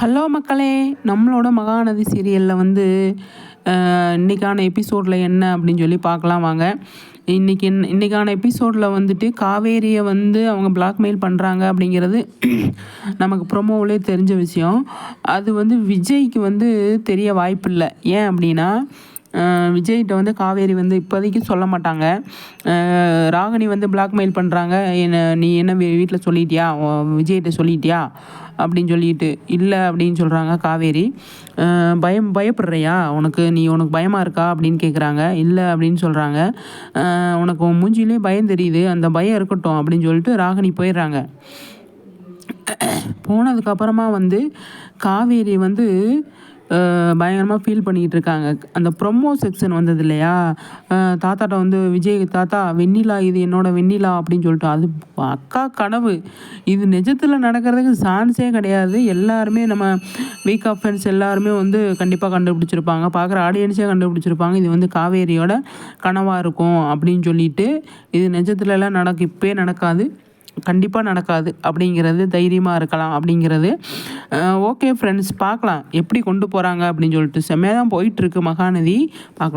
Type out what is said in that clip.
Hello மக்களே! நம்மளோட மகாநதி சீரியலில் வந்து இன்றைக்கான எபிசோடில் என்ன அப்படின்னு சொல்லி பார்க்கலாம் வாங்க. இன்றைக்கான எபிசோடில் வந்துட்டு காவேரியை வந்து அவங்க பிளாக்மெயில் பண்ணுறாங்க அப்படிங்கிறது நமக்கு ப்ரொமோவிலே தெரிஞ்ச விஷயம். அது வந்து விஜய்க்கு வந்து தெரிய வாய்ப்பில்லை. ஏன் அப்படின்னா விஜய்கிட்ட வந்து காவேரி வந்து இப்போதைக்கு சொல்ல மாட்டாங்க. ராகினி வந்து பிளாக்மெயில் பண்ணுறாங்க. நீ என்ன வீட்டில் சொல்லிட்டியா, விஜய்கிட்ட சொல்லிட்டியா அப்படின்னு சொல்லிட்டு, இல்லை அப்படின்னு சொல்கிறாங்க காவேரி. பயப்படுறியா, உனக்கு பயமாக இருக்கா அப்படின்னு கேட்குறாங்க. இல்லை அப்படின்னு சொல்கிறாங்க. உனக்கு உன் மூஞ்சிலே பயம் தெரியுது, அந்த பயம் இருக்கட்டும் அப்படின்னு சொல்லிட்டு ராகினி போயிடுறாங்க. போனதுக்கப்புறமா வந்து காவேரி வந்து பயங்கரமாக ஃபீல் பண்ணிக்கிட்டு இருக்காங்க. அந்த ப்ரொமோ செக்ஷன் வந்தது இல்லையா, தாத்தாட்ட வந்து விஜய் தாத்தா வெண்ணிலா, இது என்னோடய வெண்ணிலா அப்படின்னு சொல்லிட்டு, அது அக்கா கனவு. இது நிஜத்தில் நடக்கிறதுக்கு சான்ஸே கிடையாது. எல்லாருமே நம்ம வீக் ஆஃப் ஃப்ரெண்ட்ஸ் எல்லாருமே வந்து கண்டிப்பாக கண்டுபிடிச்சிருப்பாங்க, பார்க்குற ஆடியன்ஸே கண்டுபிடிச்சிருப்பாங்க. இது வந்து காவேரியோட கனவாக இருக்கும் அப்படின்னு சொல்லிட்டு, இது நிஜத்துலலாம் இப்போயே நடக்காது, கண்டிப்பாக நடக்காது அப்படிங்கிறது தைரியமாக இருக்கலாம் அப்படிங்கிறது. ஓகே ஃப்ரெண்ட்ஸ், பார்க்கலாம் எப்படி கொண்டு போகிறாங்க அப்படின்னு சொல்லிட்டு. செம்மையாக தான் போயிட்டுருக்கு மகாநதி, பார்க்கலாம்.